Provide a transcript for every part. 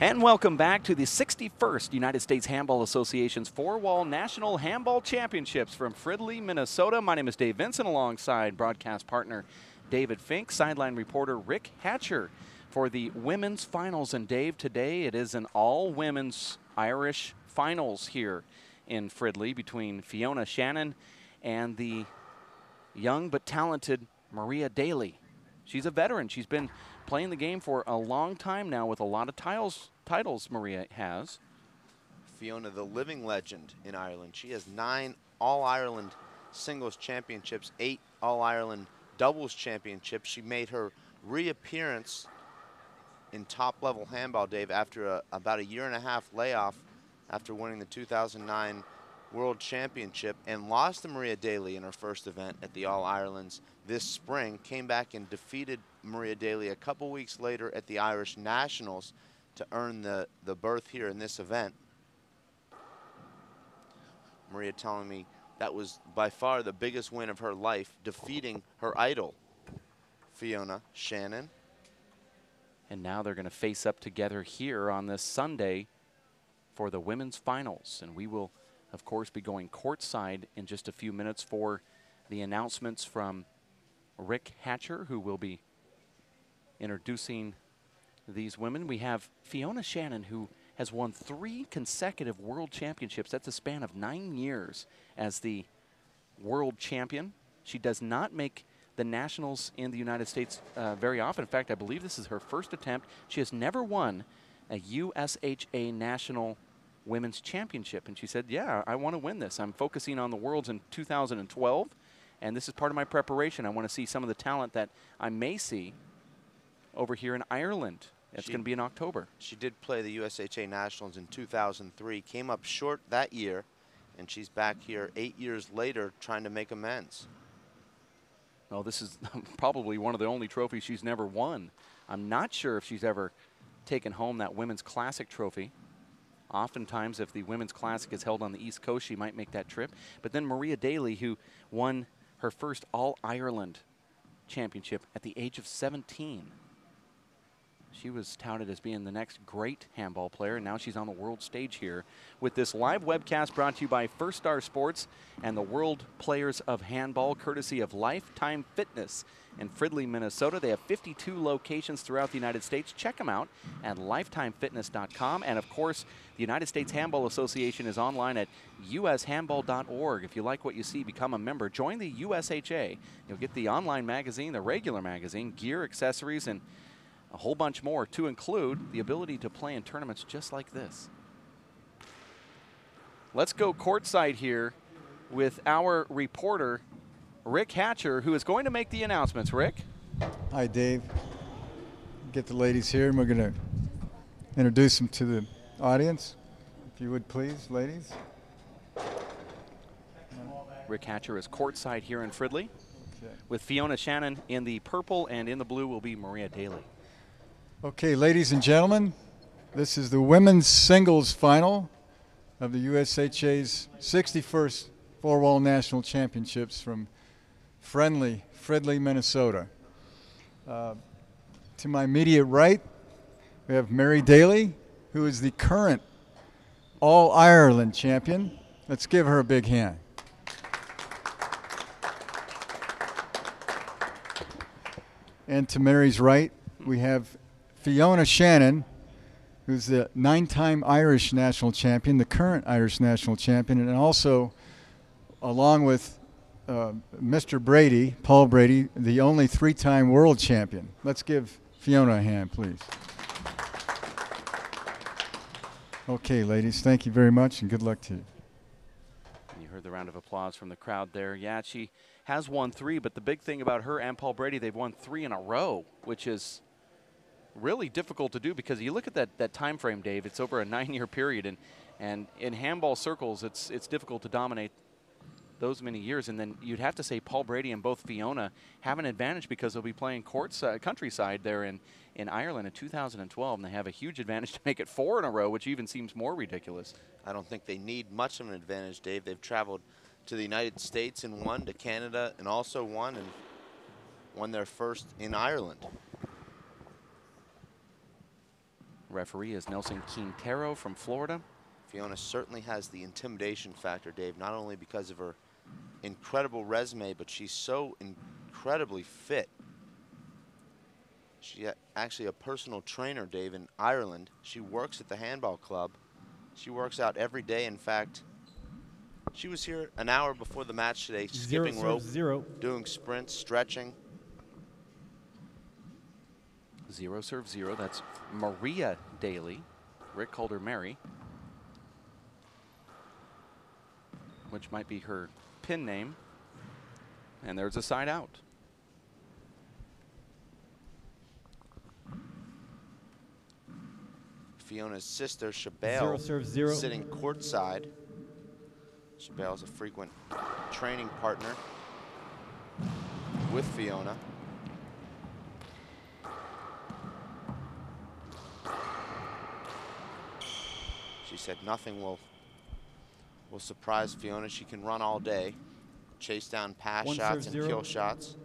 And welcome back to the 61st United States Handball Association's Four-Wall National Handball Championships from Fridley, Minnesota. My name is Dave Vincent, alongside broadcast partner David Fink, sideline reporter Rick Hatcher for the women's finals. And Dave, today it is an all-women's Irish finals here in Fridley between Fiona Shannon and the young but talented Maria Daly. She's a veteran. She's been playing the game for a long time now with a lot of titles Maria has. Fiona, the living legend in Ireland. She has 9 All-Ireland singles championships, 8 All-Ireland doubles championships. She made her reappearance in top-level handball, Dave, after about a year-and-a-half layoff after winning the 2009 World Championship, and lost to Maria Daly in her first event at the All-Irelands this spring. Came back and defeated Maria Daly a couple weeks later at the Irish Nationals to earn the berth here in this event. Maria telling me that was by far the biggest win of her life, defeating her idol, Fiona Shannon. And now they're going to face up together here on this Sunday for the women's finals. And we will, of course, be going courtside in just a few minutes for the announcements from Rick Hatcher, who will be introducing these women. We have Fiona Shannon, who has won 3 consecutive world championships. That's a span of 9 years as the world champion. She does not make the nationals in the United States very often. In fact, I believe this is her first attempt. She has never won a USHA national women's championship. And she said, yeah, I want to win this. I'm focusing on the Worlds in 2012, and this is part of my preparation. I want to see some of the talent that I may see over here in Ireland. It's going to be in October. She did play the USHA Nationals in 2003, came up short that year, and she's back here 8 years later trying to make amends. Well, this is probably one of the only trophies she's never won. I'm not sure if she's ever taken home that Women's Classic trophy. Oftentimes, if the Women's Classic is held on the East Coast, she might make that trip. But then Maria Daly, who won her first All-Ireland championship at the age of 17. She was touted as being the next great handball player, and now she's on the world stage here with this live webcast brought to you by First Star Sports and the World Players of Handball, courtesy of Lifetime Fitness in Fridley, Minnesota. They have 52 locations throughout the United States. Check them out at lifetimefitness.com. And, of course, the United States Handball Association is online at ushandball.org. If you like what you see, become a member. Join the USHA. You'll get the online magazine, the regular magazine, gear, accessories, and a whole bunch more, to include the ability to play in tournaments just like this. Let's go courtside here with our reporter, Rick Hatcher, who is going to make the announcements. Rick? Hi, Dave. Get the ladies here, and we're going to introduce them to the audience. If you would please, ladies. Rick Hatcher is courtside here in Fridley. Okay. With Fiona Shannon in the purple, and in the blue will be Maria Daly. Okay, ladies and gentlemen, this is the women's singles final of the USHA's 61st Four-Wall National Championships from Fridley, Minnesota. To my immediate right, we have Mary Daly, who is the current All-Ireland champion. Let's give her a big hand. And to Mary's right, we have Fiona Shannon, who's the 9-time Irish national champion, the current Irish national champion, and also, along with Mr. Brady, Paul Brady, the only 3-time world champion. Let's give Fiona a hand, please. Okay, ladies, thank you very much, and good luck to you. You heard the round of applause from the crowd there. Yeah, she has won 3, but the big thing about her and Paul Brady, they've won 3 in a row, which is really difficult to do, because you look at that time frame, Dave, it's over a 9-year period, and in handball circles, it's difficult to dominate those many years. And then you'd have to say Paul Brady and both Fiona have an advantage, because they'll be playing countryside there in Ireland in 2012, and they have a huge advantage to make it 4 in a row, which even seems more ridiculous. I don't think they need much of an advantage, Dave. They've traveled to the United States and won, to Canada and also won, and won their first in Ireland. Referee is Nelson Quintero from Florida. Fiona certainly has the intimidation factor, Dave, not only because of her incredible resume, but she's so incredibly fit. She's actually a personal trainer, Dave, in Ireland. She works at the handball club. She works out every day. In fact, she was here an hour before the match today, skipping rope, doing sprints, stretching. 0-0. That's Maria Daly. Rick called her Mary, which might be her pin name. And there's a side out. Fiona's sister, Shabelle, sitting courtside. Shabelle's a frequent training partner with Fiona. She said nothing will surprise Fiona. She can run all day, chase down pass shots and kill shots.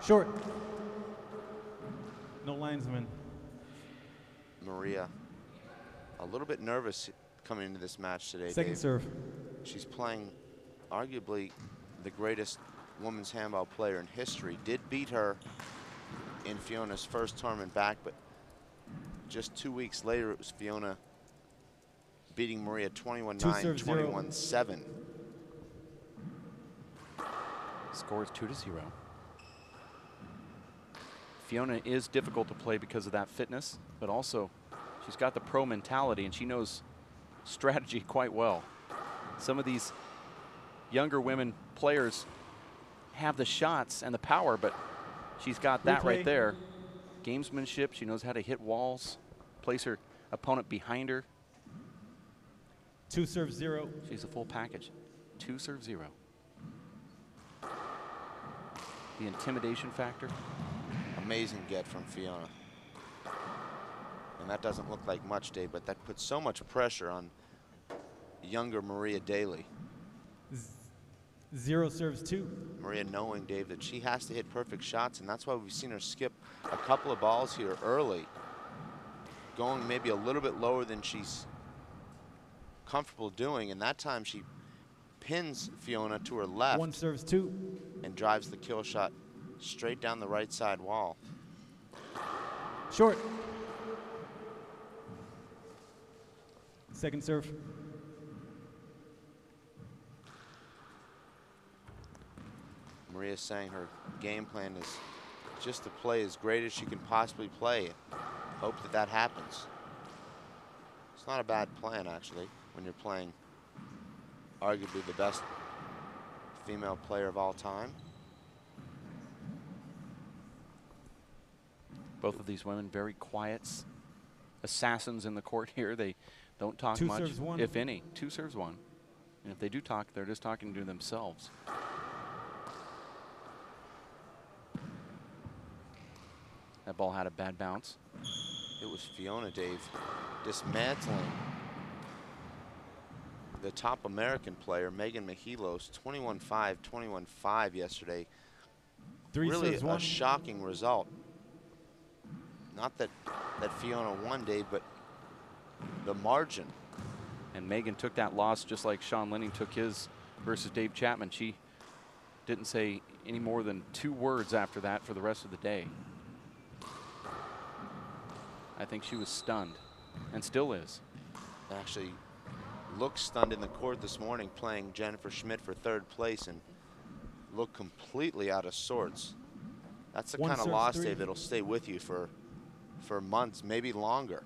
Short. No linesman. Maria, a little bit nervous coming into this match today, Second Dave. serve. She's playing arguably the greatest women's handball player in history. Did beat her in Fiona's first tournament back, but just 2 weeks later, it was Fiona beating Maria 21-9, 21-7. Score is 2-0. Fiona is difficult to play because of that fitness, but also she's got the pro mentality and she knows strategy quite well. Some of these younger women players have the shots and the power, but she's got that right there. Gamesmanship, she knows how to hit walls, place her opponent behind her. 2-0. She's a full package. 2-0. The intimidation factor. Amazing get from Fiona. And that doesn't look like much, Dave, but that puts so much pressure on younger Maria Daly. 0 serves 2. Maria knowing, Dave, that she has to hit perfect shots, and that's why we've seen her skip a couple of balls here early, going maybe a little bit lower than she's comfortable doing, and that time she pins Fiona to her left. 1 serves 2. And drives the kill shot straight down the right side wall. Short. Second serve. Maria's saying her game plan is just to play as great as she can possibly play. Hope that that happens. It's not a bad plan, actually, when you're playing arguably the best female player of all time. Both of these women very quiet assassins in the court here. They don't talk 2 much, serves 1. if any. 2 serves 1. And if they do talk, they're just talking to themselves. That ball had a bad bounce. It was Fiona, Dave, dismantling the top American player, Megan Mihalos, 21-5, 21-5 yesterday. 3 really serves a 1. shocking result. Not that Fiona won, Dave, but the margin. And Megan took that loss just like Sean Lenning took his versus Dave Chapman. She didn't say any more than 2 words after that for the rest of the day. I think she was stunned, and still is. Actually looked stunned in the court this morning playing Jennifer Schmidt for 3rd place and looked completely out of sorts. That's the 1 kind of serves loss, 3. Dave, that'll stay with you for months, maybe longer.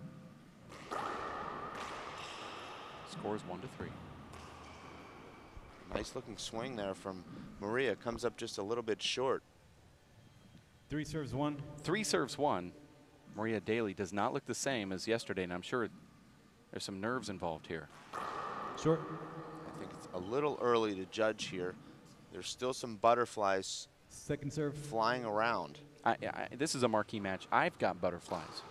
Scores 1-3. Nice looking swing there from Maria. Comes up just a little bit short. 3 serves 1. 3 serves 1. Maria Daly does not look the same as yesterday, and I'm sure there's some nerves involved here. Short. I think it's a little early to judge here. There's still some butterflies Second serve. flying around. This is a marquee match. I've got butterflies.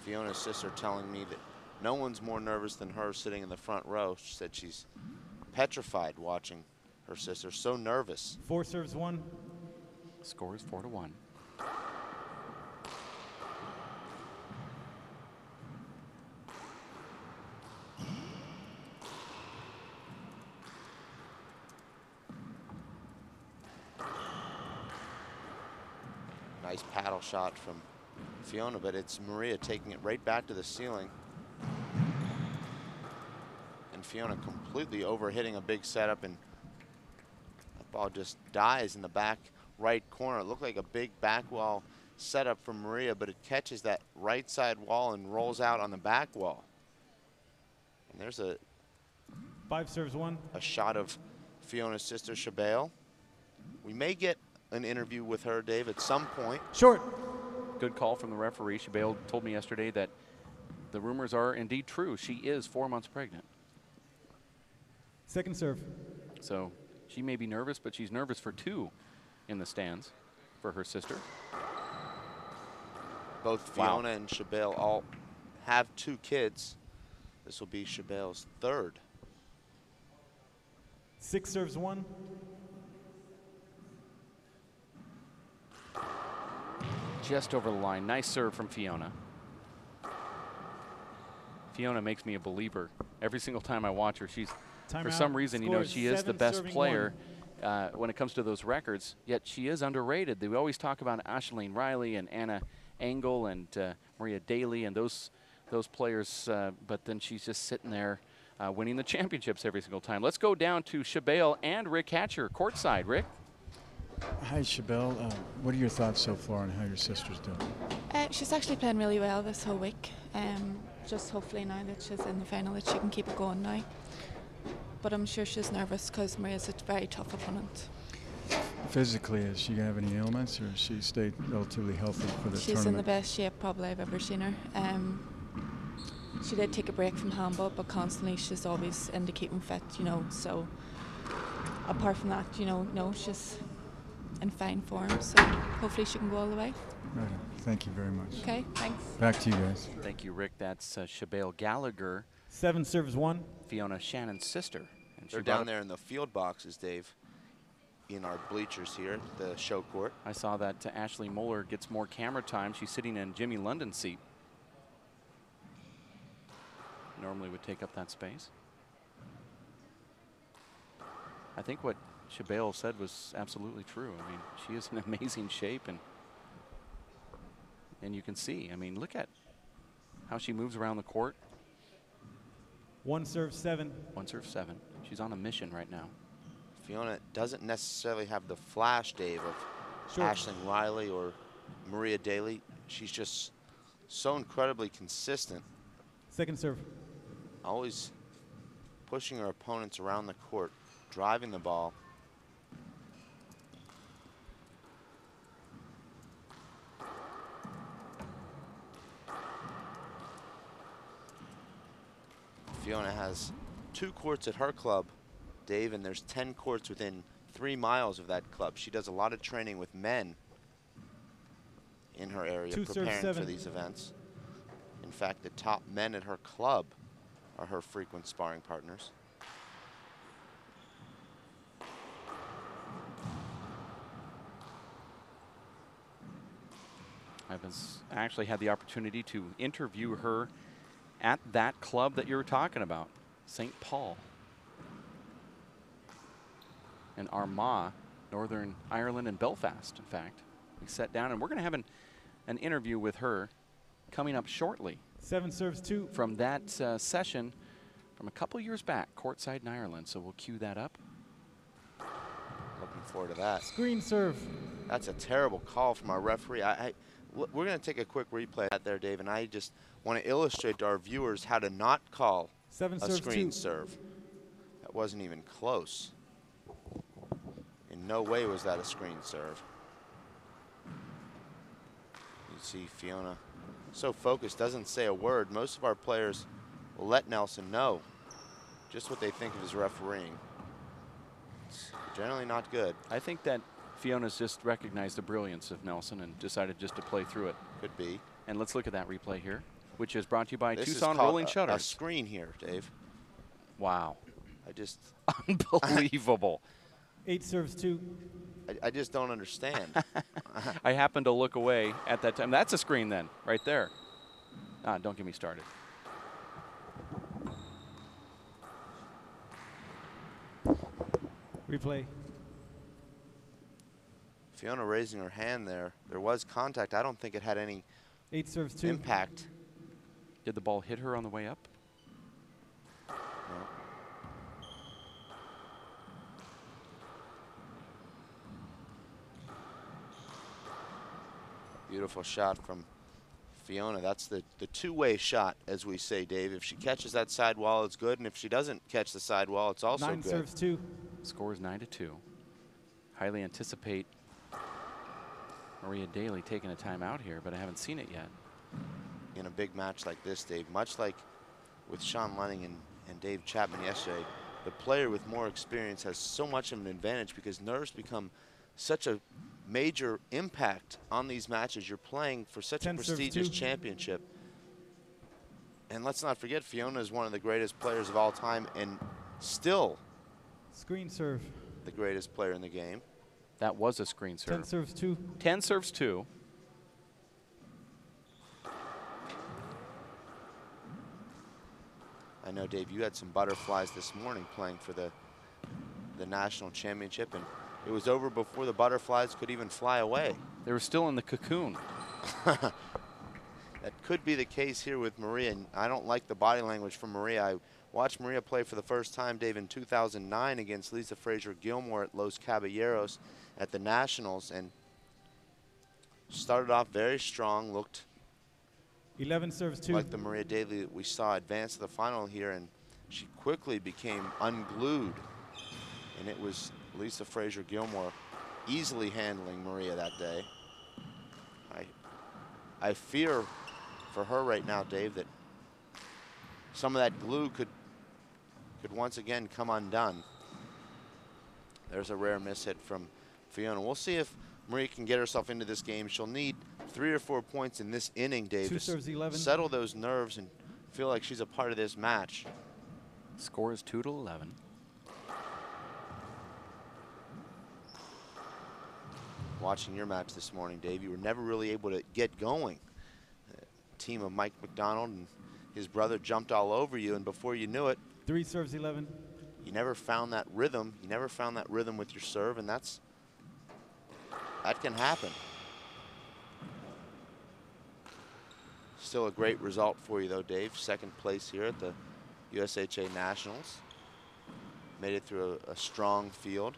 Fiona's sister telling me that no one's more nervous than her sitting in the front row. She said she's petrified watching her sister, so nervous. 4 serves 1. Score is 4-1. Nice paddle shot from Fiona, but it's Maria taking it right back to the ceiling. And Fiona completely overhitting a big setup, and that ball just dies in the back right corner. It looked like a big back wall setup from Maria, but it catches that right side wall and rolls out on the back wall. And there's a 5 serves 1. shot of Fiona's sister, Shabale. We may get an interview with her, Dave, at some point. Short. Good call from the referee. Shabale told me yesterday that the rumors are indeed true. She is 4 months pregnant. Second serve. So she may be nervous, but she's nervous for 2 in the stands for her sister. Both Wow. Fiona and Shabale all have 2 kids. This will be Shabale's 3rd. 6 serves 1. Just over the line. Nice serve from Fiona. Fiona makes me a believer. Every single time I watch her, she's, for some reason, you know, she is the best player when it comes to those records, yet she is underrated. We always talk about Ashley Riley and Anna Engel and Maria Daly and those players, but then she's just sitting there winning the championships every single time. Let's go down to Shabale and Rick Hatcher courtside. Rick? Hi, Shabelle. What are your thoughts so far on how your sister's doing? She's actually playing really well this whole week. Just hopefully now that she's in the final that she can keep it going now. But I'm sure she's nervous because Maria's a very tough opponent. Physically, is she going to have any ailments, or has she stayed relatively healthy for the She's tournament? in the best shape probably I've ever seen her. She did take a break from handball, but constantly she's always into keeping fit, you know. So apart from that, you know, no, she's in fine form. So hopefully she can go all the way. Right. Thank you very much. Okay, thanks. Back to you guys. Thank you, Rick. That's Shabale Gallagher, 7 serves 1. Fiona Shannon's sister. And They're down there in the field boxes, Dave, in our bleachers here at the show court. I saw that Ashley Moeller gets more camera time. She's sitting in Jimmy London's seat. Normally would take up that space. I think what Shabale said was absolutely true. I mean, she is in amazing shape, and you can see, I mean, look at how she moves around the court. 1 serve 7. 1 serve 7. She's on a mission right now. Fiona doesn't necessarily have the flash, Dave, of Short. Ashley Riley or Maria Daly. She's just so incredibly consistent, Second serve. always pushing her opponents around the court, driving the ball. Fiona has 2 courts at her club, Dave, and there's 10 courts within 3 miles of that club. She does a lot of training with men in her area, 2 serves preparing for 7. these events. In fact, the top men at her club are her frequent sparring partners. I actually had the opportunity to interview her at that club that you were talking about, St. Paul in Armagh, Northern Ireland, and Belfast, in fact. We sat down, and we're going to have an interview with her coming up shortly 7 serves 2. from that session from a couple years back, courtside in Ireland. So we'll cue that up. Looking forward to that. Screen serve. That's a terrible call from our referee. We're going to take a quick replay of that there, Dave, and I just want to illustrate to our viewers how to not call 7 a serves screen 2. serve. That wasn't even close. In no way was that a screen serve. You see Fiona so focused, doesn't say a word. Most of our players will let Nelson know just what they think of his refereeing. It's generally not good. I think that Fiona's just recognized the brilliance of Nelson and decided just to play through it. Could be. And let's look at that replay here, which is brought to you by This is Tucson called Rolling a Shutters. screen here, Dave. Wow. I just Unbelievable. 8 serves 2. I just don't understand. I happened to look away at that time. That's a screen then, right there. Don't get me started. Replay. Fiona raising her hand there. There was contact. I don't think it had any 8 serves 2. impact. Did the ball hit her on the way up? No. Beautiful shot from Fiona. That's the two-way shot, as we say, Dave. If she catches that sidewall, it's good, and if she doesn't catch the sidewall, it's also 9 good. serves 2. Score is 9-2. Highly anticipate Maria Daly taking a timeout here, but I haven't seen it yet. In a big match like this, Dave, much like with Sean Lenning and Dave Chapman yesterday, the player with more experience has so much of an advantage because nerves become such a major impact on these matches. You're playing for such a 10 serves prestigious 2. championship. And let's not forget, Fiona is one of the greatest players of all time and still Screen serve. the greatest player in the game. That was a screen 10 serve. serves 2. 10 serves 2. I know, Dave, you had some butterflies this morning playing for the national championship, and it was over before the butterflies could even fly away. They were still in the cocoon. That could be the case here with Maria, and I don't like the body language from Maria. I watched Maria play for the first time, Dave, in 2009 against Lisa Frazier-Gilmore at Los Caballeros at the Nationals, and started off very strong, looked 11 serves 2. like the Maria Daly that we saw advance to the final here, and she quickly became unglued. And it was Lisa Frazier-Gilmore easily handling Maria that day. I fear for her right now, Dave, that some of that glue could once again come undone. There's a rare miss hit from Fiona. We'll see if Maria can get herself into this game. She'll need 3 or 4 points in this inning, Dave, 2 to serves 11. settle those nerves and feel like she's a part of this match. Score is 2-11. Watching your match this morning, Dave, you were never really able to get going. The team of Mike McDonald and his brother jumped all over you, and before you knew it, 3 serves 11. you never found that rhythm. You never found that rhythm with your serve, and that can happen. Still a great result for you, though, Dave. Second place here at the USHA Nationals. Made it through a strong field.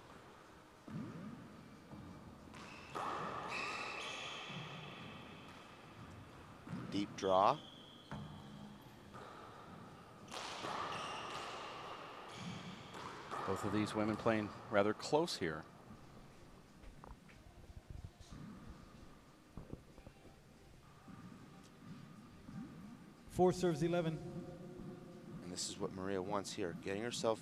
Deep draw. Both of these women playing rather close here. Four serves 11. And this is what Maria wants here, getting herself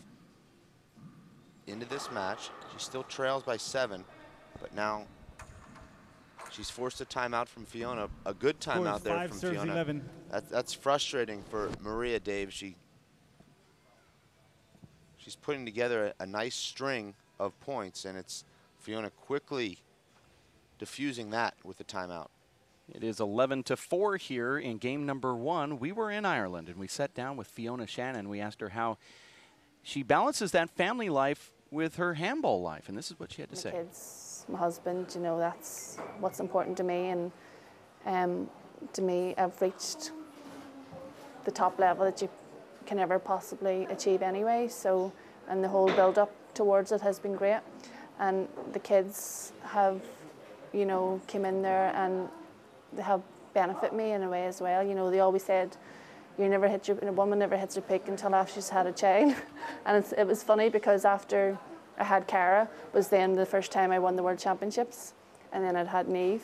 into this match. She still trails by 7, but now she's forced a timeout from Fiona. A good timeout there Five from serves Fiona. 11. That's frustrating for Maria, Dave. She's putting together a nice string of points, and it's Fiona quickly diffusing that with the timeout. It is 11-4 here in game number 1. We were in Ireland, and we sat down with Fiona Shannon. We asked her how she balances that family life with her handball life, and this is what she had to say. Kids, my husband, you know, that's what's important to me, and to me, I've reached the top level that you can ever possibly achieve anyway. So, and the whole build-up towards it has been great, and the kids have, you know, came in there and they have benefit me in a way as well. You know, they always said, a woman never hits her peak until after she's had a child. And it was funny because after I had Cara was then the first time I won the World Championships, and then I'd had Niamh,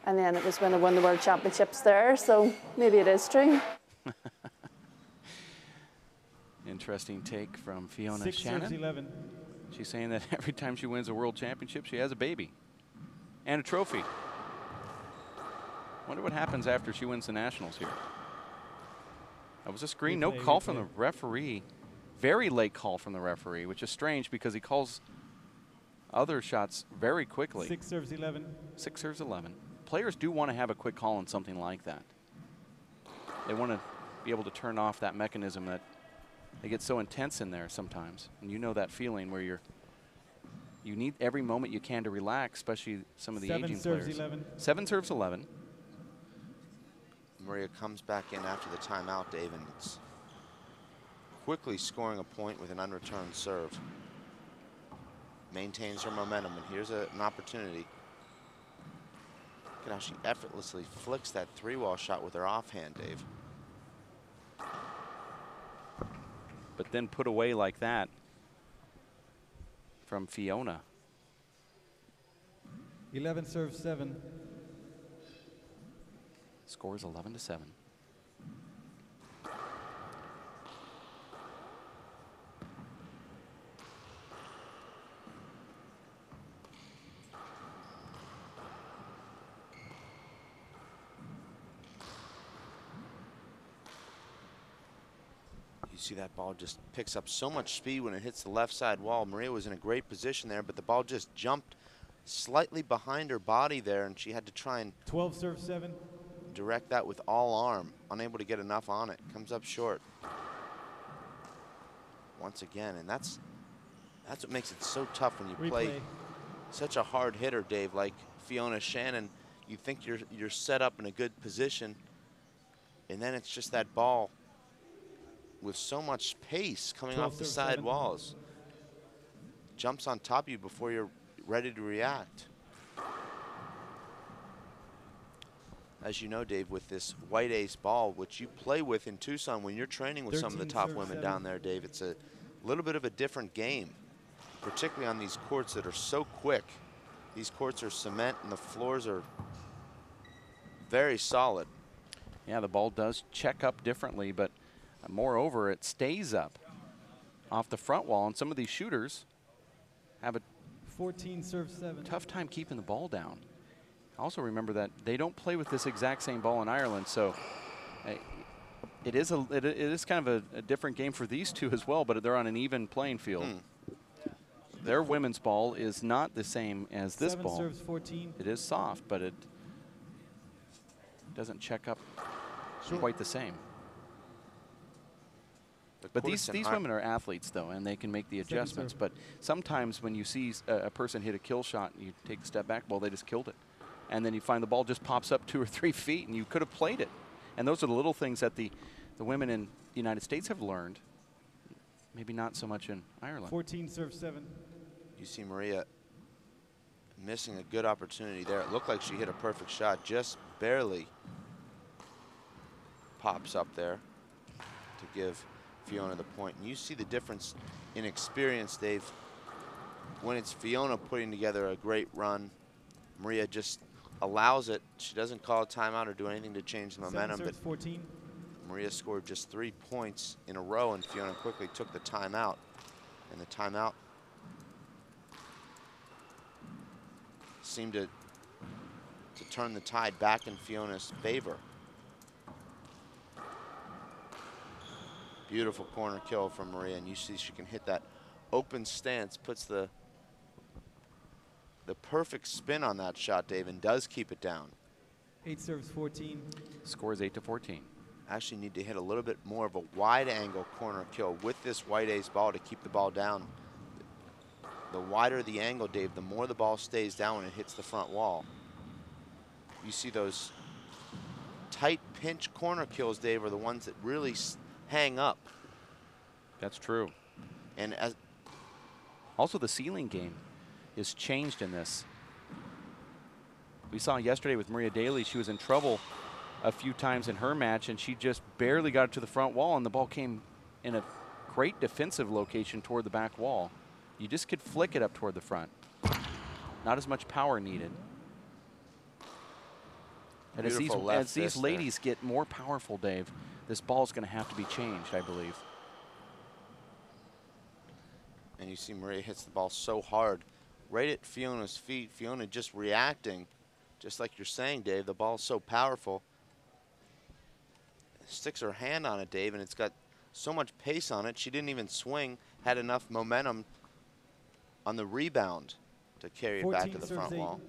and then it was when I won the World Championships there, so maybe it is true. Interesting take from Fiona 6 Shannon. serves 11. She's saying that every time she wins a World Championship, she has a baby and a trophy. Wonder what happens after she wins the Nationals here. That was a screen. No call from the referee. Very late call from the referee, which is strange because he calls other shots very quickly. 6 serves 11. 6 serves 11. Players do want to have a quick call on something like that. They want to be able to turn off that mechanism that they get so intense in there sometimes. And you know that feeling where you need every moment you can to relax, especially some of the aging 7 serves players. 11. 7 serves 11. Maria comes back in after the timeout, Dave, and it's quickly scoring a point with an unreturned serve. Maintains her momentum, and here's an opportunity. Look at how she effortlessly flicks that 3-wall shot with her offhand, Dave. But then put away like that from Fiona. 11 serves 7. Scores 11-7. You see that ball just picks up so much speed when it hits the left side wall. Maria was in a great position there, but the ball just jumped slightly behind her body there, and she had to try and 12 serves 7. direct that with all arm. Unable to get enough on it. Comes up short. Once again, and that's what makes it so tough when you play such a hard hitter, Dave, like Fiona Shannon. You think you're set up in a good position, and then it's just that ball with so much pace coming off the side walls. Jumps on top of you before you're ready to react. As you know, Dave, with this white ace ball, which you play with in Tucson when you're training with some of the top women down there, Dave, it's a little bit of a different game, particularly on these courts that are so quick. These courts are cement and the floors are very solid. Yeah, the ball does check up differently, but moreover, it stays up off the front wall, and some of these shooters have a 14 serves 7. tough time keeping the ball down. Also remember that they don't play with this exact same ball in Ireland, so it is kind of a different game for these two as well, but they're on an even playing field. Their women's ball is not the same as this 7 ball. serves 14. It is soft, but it doesn't check up quite the same. But these women are athletes, though, and they can make the adjustments. But sometimes when you see a person hit a kill shot and you take a step back, well, they just killed it. And then you find the ball just pops up 2 or 3 feet, and you could have played it. And those are the little things that the women in the United States have learned. Maybe not so much in Ireland. 14 serves 7. You see Maria missing a good opportunity there. It looked like she hit a perfect shot, just barely pops up there to give Fiona the point. And you see the difference in experience, Dave. When it's Fiona putting together a great run, Maria just allows it. She doesn't call a timeout or do anything to change the momentum. 7 serves 14. Maria scored just 3 points in a row, and Fiona quickly took the timeout. And the timeout seemed to turn the tide back in Fiona's favor. Beautiful corner kill from Maria, and you see she can hit that open stance, puts the perfect spin on that shot, Dave, and does keep it down. 8 serves 14. Scores 8-14. Actually need to hit a little bit more of a wide angle corner kill with this white ace ball to keep the ball down. The wider the angle, Dave, the more the ball stays down when it hits the front wall. You see those tight pinch corner kills, Dave, are the ones that really hang up. That's true. And as also the ceiling game is changed in this. We saw yesterday with Maria Daly, she was in trouble a few times in her match, and she just barely got it to the front wall, and the ball came in a great defensive location toward the back wall. You just could flick it up toward the front. Not as much power needed. And as these ladies get more powerful, Dave, this ball is going to have to be changed, I believe. And you see Maria hits the ball so hard, right at Fiona's feet. Fiona just reacting, just like you're saying, Dave. The ball is so powerful. Sticks her hand on it, Dave, and it's got so much pace on it. She didn't even swing, had enough momentum on the rebound. to carry it back to the front serves 8. wall.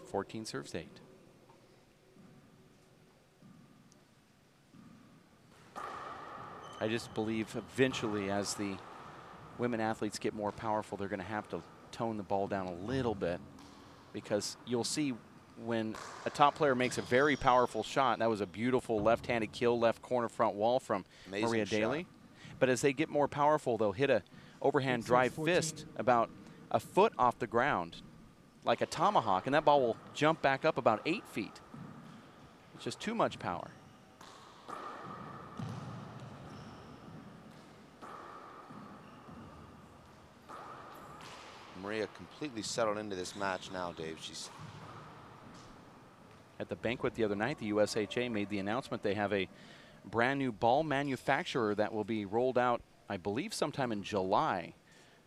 14 serves 8. I just believe eventually as the women athletes get more powerful, they're going to have to tone the ball down a little bit, because you'll see when a top player makes a very powerful shot, that was a beautiful left-handed kill, left corner front wall from Amazing Maria Daly. shot. But as they get more powerful, they'll hit a overhand 8 serves drive 14. fist about a foot off the ground, like a tomahawk, and that ball will jump back up about 8 feet. It's just too much power. Maria completely settled into this match now, Dave. She's At the banquet the other night, the USHA made the announcement they have a brand new ball manufacturer that will be rolled out, I believe, sometime in July,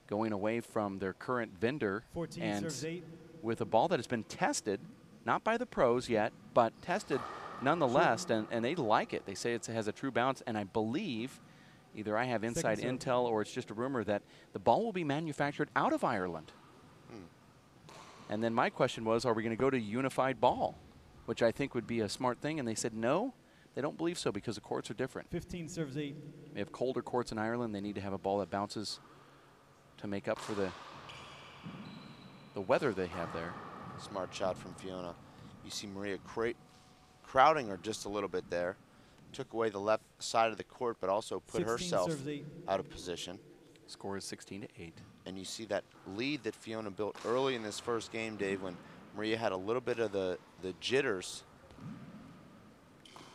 going away from their current vendor 14 and serves 8. with a ball that has been tested, not by the pros yet, but tested nonetheless, and they like it. They say it has a true bounce, and I believe, either I have inside Second serve. intel or it's just a rumor, that the ball will be manufactured out of Ireland. And then my question was, are we going to go to unified ball, which I think would be a smart thing, and they said no, they don't believe so because the courts are different. 15 serves 8. They have colder courts in Ireland. They need to have a ball that bounces to make up for the weather they have there. smart shot from Fiona. You see Maria crowding her just a little bit there. Took away the left side of the court, but also put 16 herself serves 8. out of position. Score is 16-8. And you see that lead that Fiona built early in this first game, Dave, when Maria had a little bit of the jitters.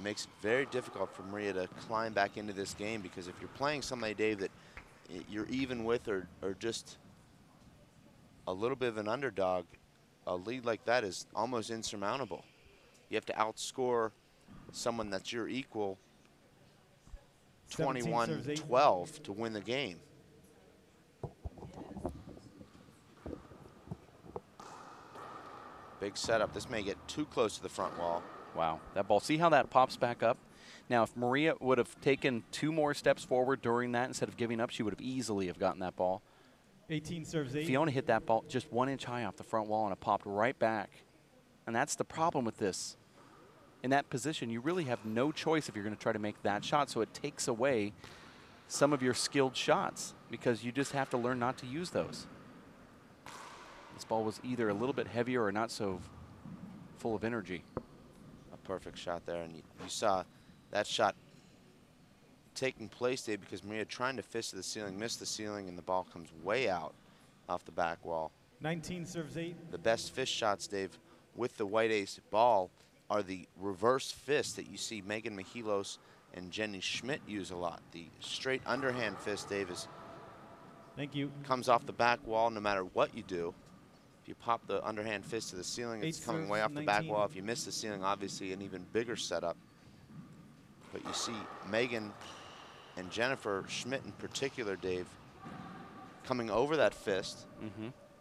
Makes it very difficult for Maria to climb back into this game, because if you're playing somebody, Dave, that you're even with or just a little bit of an underdog, a lead like that is almost insurmountable. You have to outscore someone that's your equal 17 serves 8. 21-12 to win the game. Big setup. This may get too close to the front wall. Wow, that ball, see how that pops back up? Now, if Maria would have taken 2 more steps forward during that instead of giving up, she would have easily have gotten that ball. 18 serves 8. Fiona hit that ball just 1 inch high off the front wall, and it popped right back. And that's the problem with this. In that position, you really have no choice if you're going to try to make that shot, so it takes away some of your skilled shots because you just have to learn not to use those. This ball was either a little bit heavier or not so full of energy. A perfect shot there, and you saw that shot taking place, Dave, because Maria trying to fist to the ceiling, missed the ceiling, and the ball comes way out off the back wall. 19 serves 8. The best fist shots, Dave, with the white ace ball are the reverse fist that you see Megan Michalos and Jenny Schmidt use a lot. The straight underhand fist, Dave, Thank you. comes off the back wall no matter what you do. If you pop the underhand fist to the ceiling, it's 8 coming serves, way off the back 19. wall. If you miss the ceiling, obviously an even bigger setup. But you see Megan and Jennifer Schmidt in particular, Dave, coming over that fist,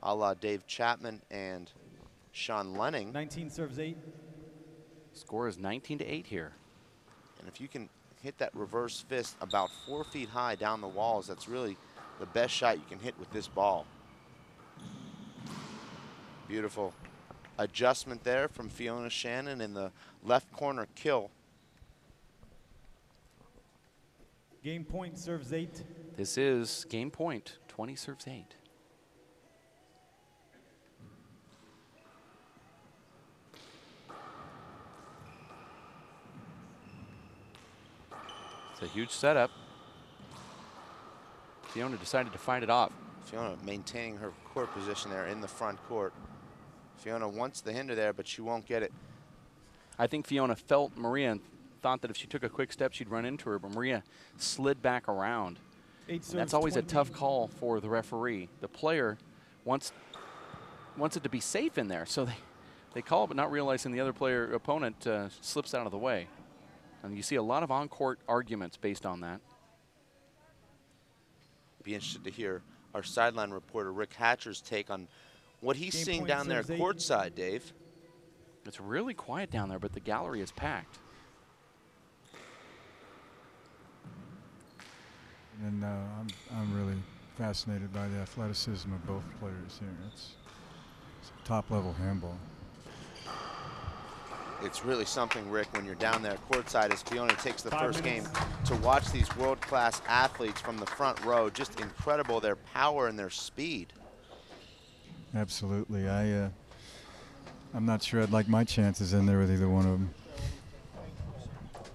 a la Dave Chapman and Sean Lenning. 19 serves 8. Score is 19-8 here. And if you can hit that reverse fist about 4 feet high down the walls, that's really the best shot you can hit with this ball. Beautiful adjustment there from Fiona Shannon in the left corner kill. Game point serves 8. This is game point, 20 serves 8. It's a huge setup. Fiona decided to fight it off. Fiona maintaining her court position there in the front court. Fiona wants the hinder there, but she won't get it. I think Fiona felt Maria and thought that if she took a quick step, she'd run into her, but Maria slid back around. 8 serves That's always 20. a tough call for the referee. The player wants it to be safe in there, so they call it, but not realizing the other opponent slips out of the way. And you see a lot of on-court arguments based on that. Be interested to hear our sideline reporter Rick Hatcher's take on what he's Game seeing point down there serves 8. courtside, Dave. It's really quiet down there, but the gallery is packed. And I'm really fascinated by the athleticism of both players here. top-level handball. It's really something, Rick, when you're down there courtside as Fiona takes the 5 first minutes. game to watch these world-class athletes from the front row. Just incredible, their power and their speed. Absolutely. I'm not sure I'd like my chances in there with either one of them.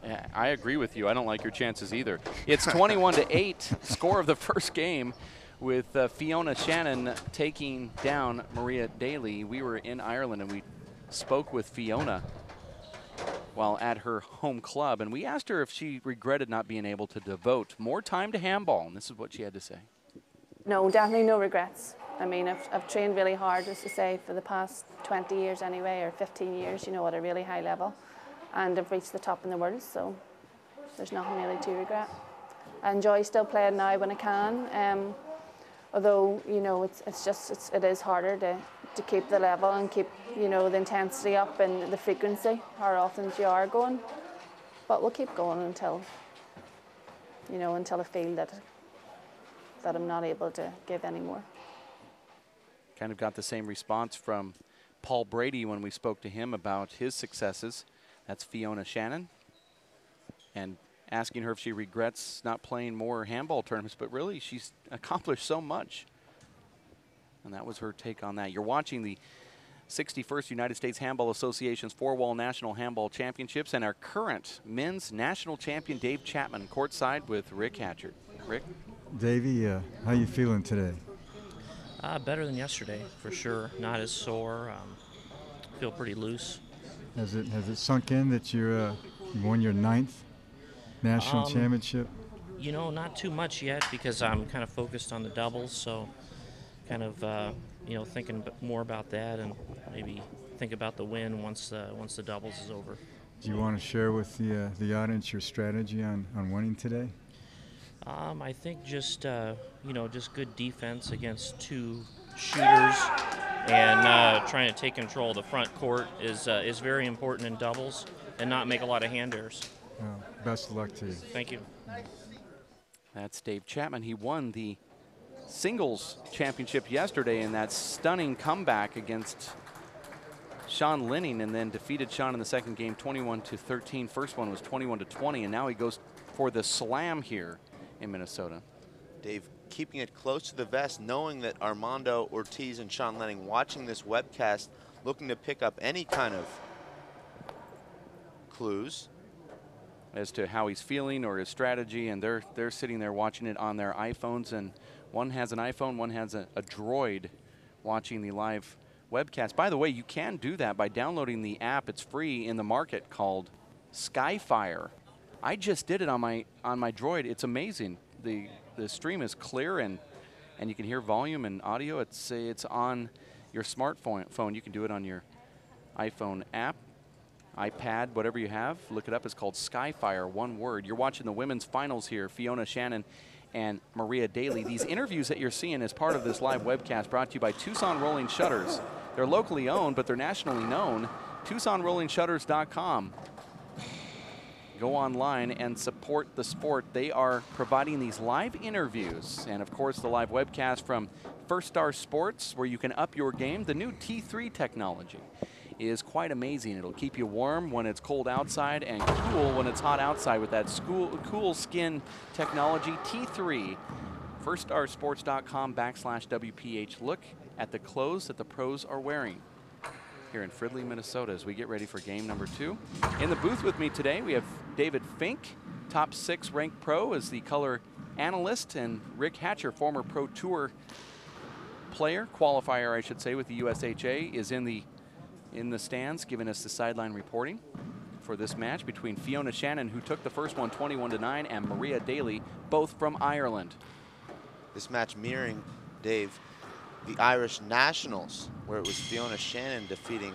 Yeah, I agree with you. I don't like your chances either. It's 21-8, score of the first game, with Fiona Shannon taking down Maria Daly. We were in Ireland and we spoke with Fiona while at her home club, and we asked her if she regretted not being able to devote more time to handball, and this is what she had to say. No, definitely no regrets. I mean, I've trained really hard, as to say, for the past 20 years anyway, or 15 years, you know, at a really high level. And I've reached the top in the world, so there's nothing really to regret. I enjoy still playing now when I can, although, you know, it is harder to keep the level and keep, you know, the intensity up and the frequency, how often you are going. But we'll keep going until, you know, until I feel that I'm not able to give any more. Kind of got the same response from Paul Brady when we spoke to him about his successes. That's Fiona Shannon. And asking her if she regrets not playing more handball tournaments, but really she's accomplished so much. And that was her take on that. You're watching the 61st United States Handball Association's Four-Wall National Handball Championships and our current men's national champion Dave Chapman courtside with Rick Hatchard. Rick? Davey, how you feeling today? Better than yesterday, for sure. Not as sore. Feel pretty loose. Has it sunk in that you won your 9th national championship? You know, not too much yet because I'm kind of focused on the doubles, so kind of you know, thinking more about that and maybe think about the win once the doubles is over. Do you want to share with the audience your strategy on winning today? I think just you know, just good defense against two shooters and trying to take control of the front court is very important in doubles and not make a lot of hand errors. Best of luck to you. Thank you. That's Dave Chapman. He won the singles championship yesterday in that stunning comeback against Sean Linning, and then defeated Sean in the second game 21-13. First one was 21-20, and now he goes for the slam here in Minnesota. Dave keeping it close to the vest, knowing that Armando Ortiz and Sean Lenning watching this webcast, looking to pick up any kind of clues as to how he's feeling or his strategy, and they're sitting there watching it on their iPhones, and one has an iPhone, one has a Droid watching the live webcast. By the way, you can do that by downloading the app. It's free in the market called Skyfire. I just did it on my Droid. It's amazing. The stream is clear and you can hear volume and audio. It's on your smartphone. You can do it on your iPhone app, iPad, whatever you have. Look it up. It's called Skyfire, one word. You're watching the women's finals here, Fiona Shannon and Maria Daly. These interviews that you're seeing as part of this live webcast brought to you by Tucson Rolling Shutters. They're locally owned, but they're nationally known. TucsonRollingShutters.com. Go online and support the sport. They are providing these live interviews and, of course, the live webcast from First Star Sports, where you can up your game. The new T3 technology is quite amazing. It'll keep you warm when it's cold outside and cool when it's hot outside with that cool skin technology. T3, firststarsports.com/WPH. Look at the clothes that the pros are wearing here in Fridley, Minnesota, as we get ready for game number 2. In the booth with me today, we have David Fink, top 6 ranked pro as the color analyst, and Rick Hatcher, former Pro Tour player, qualifier, I should say, with the USHA, is in the stands giving us the sideline reporting for this match between Fiona Shannon, who took the first one 21-9, and Maria Daly, both from Ireland. This match mirroring, Dave, the Irish Nationals, where it was Fiona Shannon defeating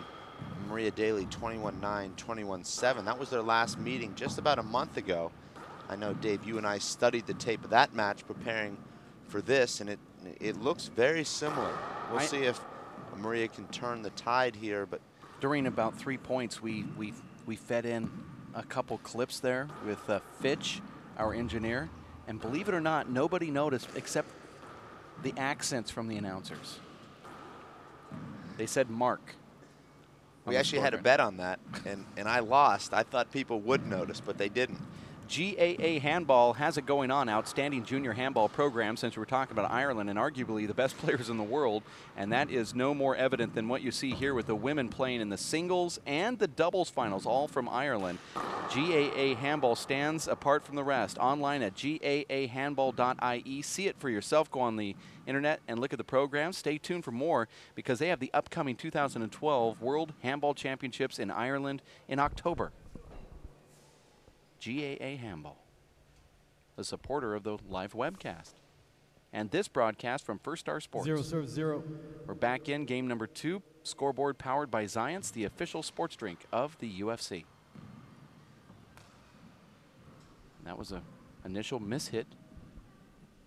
Maria Daly 21-9, 21-7. That was their last meeting just about a month ago. I know, Dave, you and I studied the tape of that match preparing for this, and it looks very similar. We'll see if Maria can turn the tide here. But during about 3 points, we fed in a couple clips there with Fitch, our engineer, and believe it or not, nobody noticed except the accents from the announcers. They said Mark. We actually had a bet on that, and I lost. I thought people would notice, but they didn't. GAA Handball has it going on. Outstanding junior handball program, since we're talking about Ireland and arguably the best players in the world. And that is no more evident than what you see here with the women playing in the singles and the doubles finals, all from Ireland. GAA Handball stands apart from the rest. Online at gaahandball.ie. See it for yourself. Go on the internet and look at the program. Stay tuned for more because they have the upcoming 2012 World Handball Championships in Ireland in October. GAA Handball, a supporter of the live webcast. And this broadcast from First Star Sports. 0-0. We're back in game number 2. Scoreboard powered by Zions, the official sports drink of the UFC. That was an initial mishit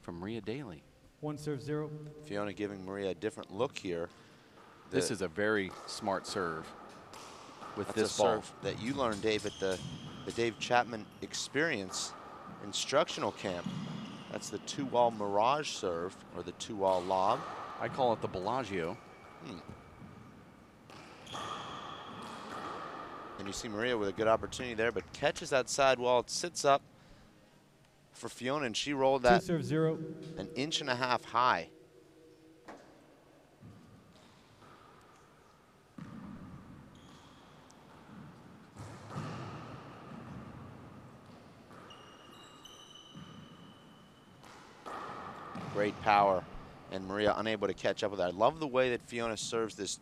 from Maria Daly. 1-0. Fiona giving Maria a different look here. This is a very smart serve with That's this a ball. serve that you learned, Dave, at the Dave Chapman Experience instructional camp. That's the 2-wall mirage serve, or the 2-wall lob. I call it the Bellagio. And you see Maria with a good opportunity there, but catches that side wall. It sits up for Fiona, and she rolled that 2-0. an inch and a half high. Great power, and Maria unable to catch up with that. I love the way that Fiona serves this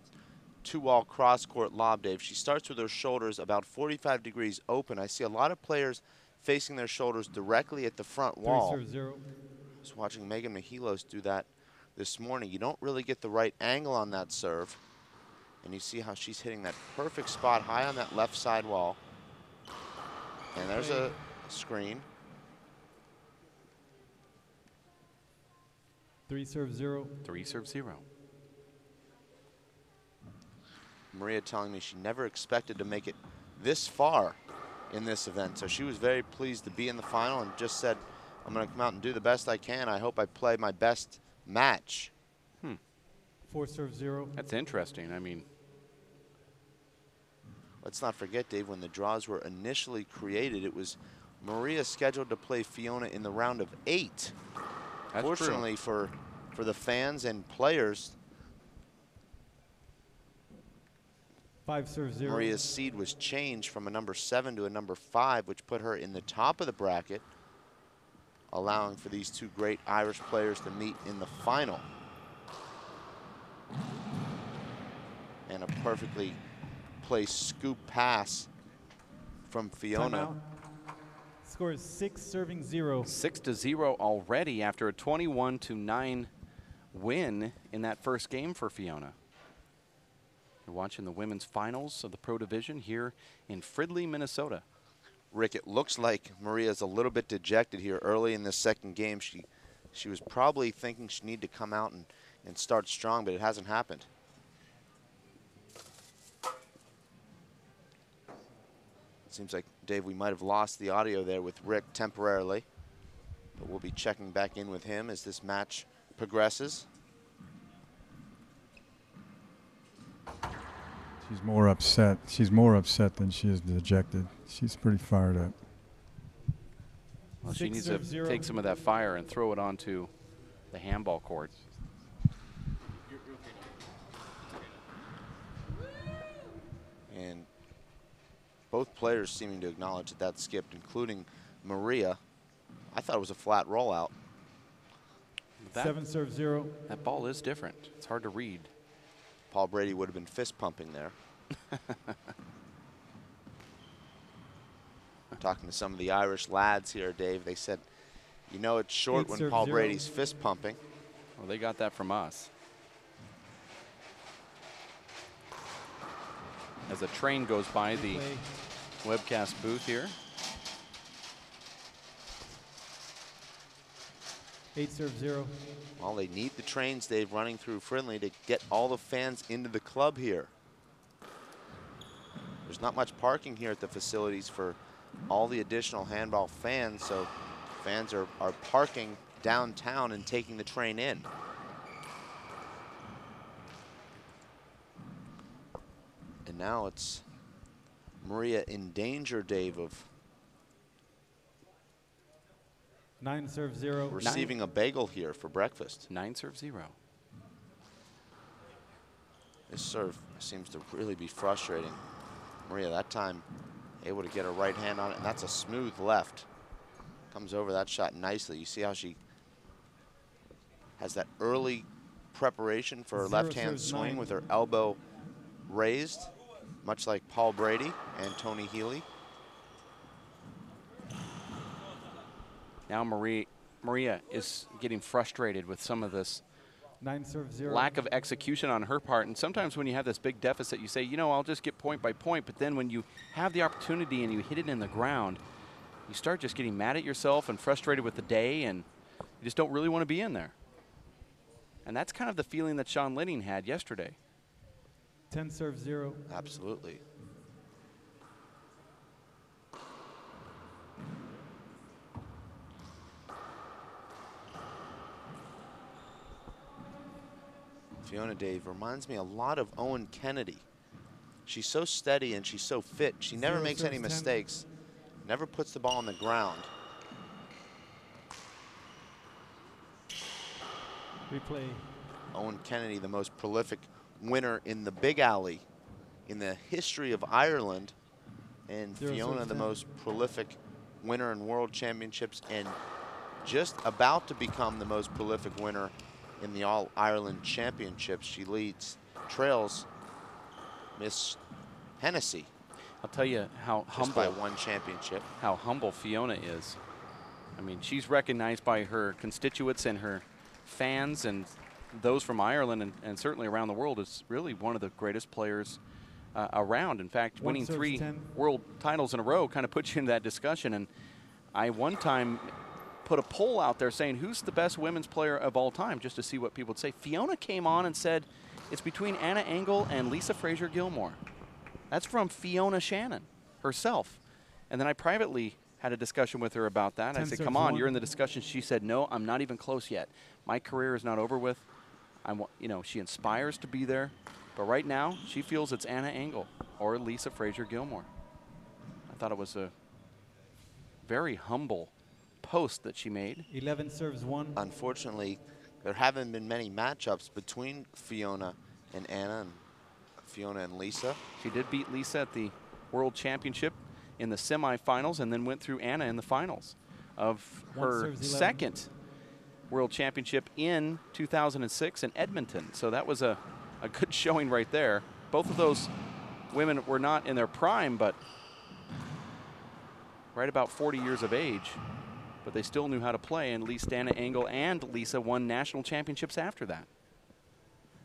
2-wall cross-court lob, Dave. She starts with her shoulders about 45 degrees open. I see a lot of players facing their shoulders directly at the front wall. 3-0. Just watching Megan Mihalos do that this morning. You don't really get the right angle on that serve, and you see how she's hitting that perfect spot high on that left side wall. And there's a screen. 3-0. 3-0. Maria telling me she never expected to make it this far in this event. So she was very pleased to be in the final and just said, I'm going to come out and do the best I can. I hope I play my best match. 4-0. That's interesting. I mean, let's not forget, Dave, when the draws were initially created, it was Maria scheduled to play Fiona in the round of 8. that's Fortunately for the fans and players, 5-0. Maria's seed was changed from a number 7 to a number 5, which put her in the top of the bracket, allowing for these two great Irish players to meet in the final. And a perfectly placed scoop pass from Fiona. Timeout. Score is 6-0. 6-0 already after a 21-9 win in that first game for Fiona. You're watching the women's finals of the Pro Division here in Fridley, Minnesota. Rick, it looks like Maria's a little bit dejected here early in this second game. She was probably thinking she needed to come out and start strong, but it hasn't happened. It seems like, Dave, we might have lost the audio there with Rick temporarily, but we'll be checking back in with him as this match progresses. She's more upset. She's more upset than she is dejected. She's pretty fired up. Well, she needs to 6-0. take some of that fire and throw it onto the handball court. And both players seeming to acknowledge that that skipped, including Maria. I thought it was a flat rollout. 7-0. That ball is different. It's hard to read. Paul Brady would have been fist pumping there. Talking to some of the Irish lads here, Dave, they said, you know it's short when Paul 8-0. Brady's fist pumping. Well, they got that from us. As a train goes by the Play. webcast booth here. 8-0. Well, they need the trains, Dave, running through Fridley to get all the fans into the club here. There's not much parking here at the facilities for all the additional handball fans, so fans are parking downtown and taking the train in. now it's Maria in danger, Dave, of 9 serve 0. receiving a bagel here for breakfast. 9 serve 0. This serve seems to really be frustrating. Maria that time able to get her right hand on it, and that's a smooth left. Comes over that shot nicely. You see how she has that early preparation for her left-hand swing with her elbow raised, much like Paul Brady and Tony Healy. Now Maria is getting frustrated with some of this 9 serve 0. lack of execution on her part. And sometimes when you have this big deficit, you say, you know, I'll just get point by point. But then when you have the opportunity and you hit it in the ground, you start just getting mad at yourself and frustrated with the day, and you just don't really want to be in there. And that's kind of the feeling that Sean Linning had yesterday. 10 serve 0. Absolutely. Fiona, Dave, reminds me a lot of Owen Kennedy. She's so steady and she's so fit. She never 0 makes serves any 10. mistakes, never puts the ball on the ground. Replay. Owen Kennedy, the most prolific winner in the Big Alley in the history of Ireland, and 0 Fiona, serves the 10. most prolific winner in World Championships, and just about to become the most prolific winner in the All-Ireland Championships. She trails Miss Hennessy. I'll tell you how just by humble, one championship. how humble Fiona is. I mean, she's recognized by her constituents and her fans and those from Ireland and certainly around the world as really one of the greatest players around. In fact, 1 winning serves 3 10. world titles in a row kind of puts you into that discussion. And I one time put a poll out there saying who's the best women's player of all time, just to see what people would say. Fiona came on and said it's between Anna Engel and Lisa Fraser-Gilmore. That's from Fiona Shannon herself. And then I privately had a discussion with her about that. I 10 said, serves come on, 1. you're in the discussion. She said, no, I'm not even close yet. My career is not over with. You know, she inspires to be there. But right now, she feels it's Anna Engel or Lisa Fraser-Gilmore. I thought it was a very humble post that she made. 11 serves 1. Unfortunately, there haven't been many matchups between Fiona and Anna and Fiona and Lisa. She did beat Lisa at the World Championship in the semifinals and then went through Anna in the finals of 1 her serves 11. second World Championship in 2006 in Edmonton. So that was a good showing right there. Both of those women were not in their prime, but right about 40 years of age. But they still knew how to play, and at least Anna Engel and Lisa won national championships after that.